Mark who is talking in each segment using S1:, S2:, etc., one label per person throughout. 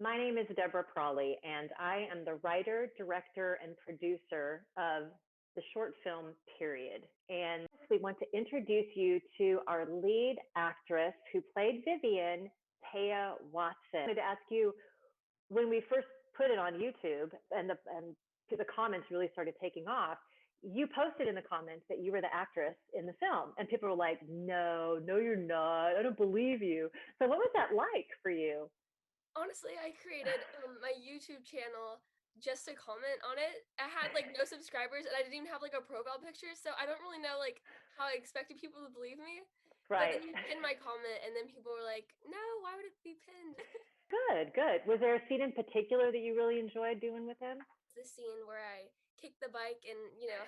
S1: My name is Deborah Prawley, and I am the writer, director, and producer of the short film Period. And we want to introduce you to our lead actress who played Vivian, Taya Watson. I wanted to ask you, when we first put it on YouTube and the comments really started taking off, you posted in the comments that you were the actress in the film, and people were like, "No, no, you're not. I don't believe you." So, what was that like for you?
S2: Honestly, I created my YouTube channel just to comment on it. I had like no subscribers and I didn't even have like a profile picture, so I don't really know like how I expected people to believe me. But
S1: Right.
S2: then you pinned my comment and then people were like, "No, why would it be pinned?"
S1: Good, good. Was there a scene in particular that you really enjoyed doing with him?
S2: The scene where I kick the bike and,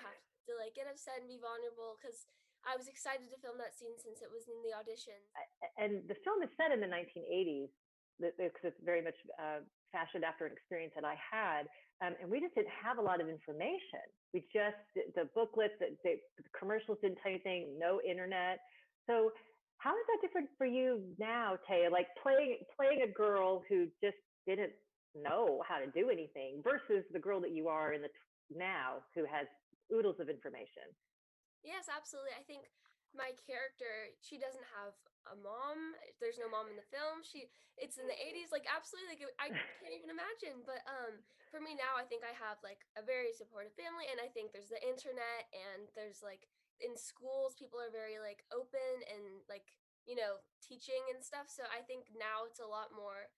S2: have to like get upset and be vulnerable cuz I was excited to film that scene since it was in the auditions.
S1: And the film is set in the 1980s because it's very much fashioned after an experience that I had. And we just didn't have a lot of information. We just, the booklets, the commercials didn't tell you anything, no internet. So, how is that different for you now, Taya? Like playing a girl who just didn't know how to do anything versus the girl that you are in the now who has oodles of information.
S2: Yes, absolutely. I think my character, she doesn't have a mom. There's no mom in the film. It's in the 80s, like absolutely, like I can't even imagine. But for me now, I think I have like a very supportive family, and I think there's the internet, and there's like in schools, people are very like open and like teaching and stuff. So I think now it's a lot more.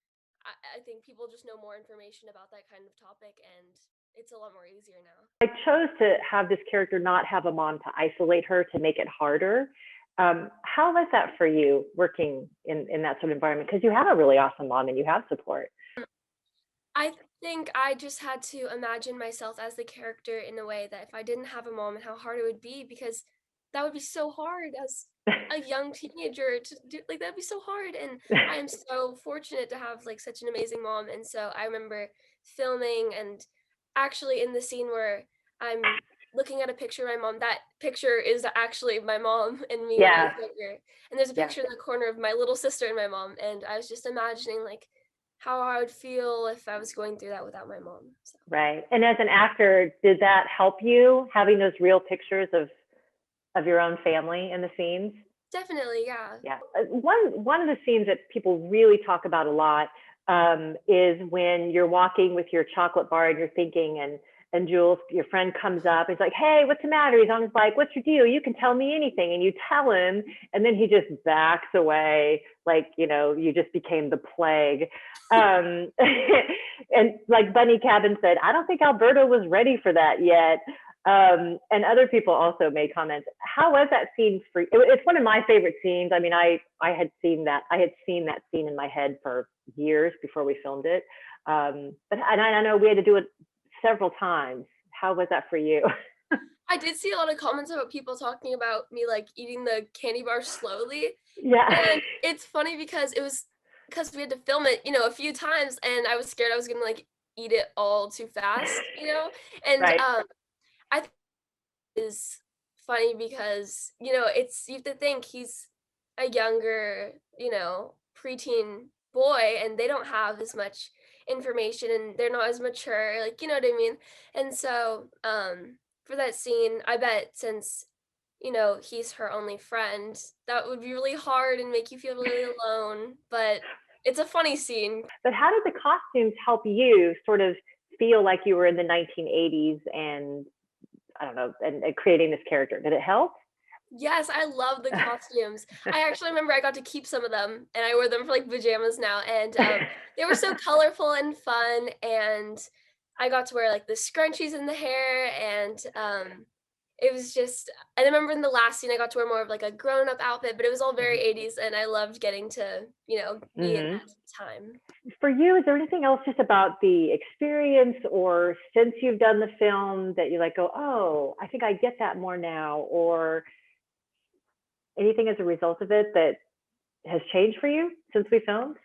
S2: I think people just know more information about that kind of topic, and it's a lot more easier now.
S1: I chose to have this character not have a mom to isolate her to make it harder. How was that for you working in that sort of environment? Because you have a really awesome mom and you have support.
S2: I think I just had to imagine myself as the character in a way that if I didn't have a mom and how hard it would be because that would be so hard as a young teenager to do like that'd be so hard and I am so fortunate to have like such an amazing mom and so I remember filming and actually in the scene where I'm looking at a picture of my mom that picture is actually my mom and me when I was
S1: Yeah,
S2: younger and there's a
S1: yeah,
S2: picture in the corner of my little sister and my mom and I was just imagining like how I would feel if I was going through that without my mom, so
S1: right. And as an actor, did that help you having those real pictures of your own family in the scenes?
S2: definitely, yeah.
S1: Yeah. One of the scenes that people really talk about a lot is when you're walking with your chocolate bar and you're thinking, and Jules, your friend, comes up. He's like, "Hey, what's the matter?" He's always like, "What's your deal? You can tell me anything." And you tell him, and then he just backs away, like you just became the plague. And like Bunny Cabin said, "I don't think Alberto was ready for that yet." And other people also made comments. How was that scene for you? It's one of my favorite scenes. I mean, I had seen that. I had seen that scene in my head for years before we filmed it. But and I know we had to do it several times. How was that for you?
S2: I did see a lot of comments about people talking about me, like, eating the candy bar slowly,
S1: Yeah.
S2: and it's funny because we had to film it, a few times, and I was scared I was gonna, like, eat it all too fast, and,
S1: Right.
S2: I think is funny because, it's you have to think he's a younger, preteen boy and they don't have as much information and they're not as mature, like, you know what I mean? And so, for that scene, I bet since, he's her only friend, that would be really hard and make you feel really alone, but it's a funny scene.
S1: But how did the costumes help you sort of feel like you were in the 1980s and I don't know, and creating this character? Did it help?
S2: Yes, I love the costumes. I actually remember I got to keep some of them, and I wear them for, like, pajamas now, and, they were so colorful and fun, and I got to wear, like, the scrunchies in the hair, and, it was just I remember in the last scene, I got to wear more of, like, a grown-up outfit, but it was all very
S1: Mhm.
S2: 80s, and I loved getting to, be in
S1: Mhm.
S2: that time.
S1: For you, is there anything else just about the experience or since you've done the film that you like go, oh, I think I get that more now, or anything as a result of it that has changed for you since we filmed?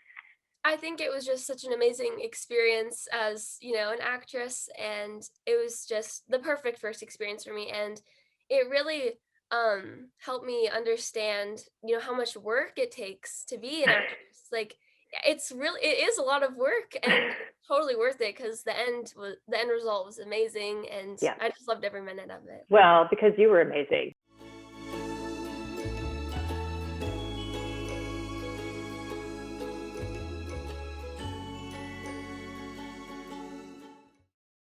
S2: I think it was just such an amazing experience as, an actress, and it was just the perfect first experience for me, and it really, helped me understand, how much work it takes to be an actress. Like, it is a lot of work, and it's totally worth it because the end result was amazing, and
S1: Yeah.
S2: I just loved every minute of it.
S1: Well, because you were amazing.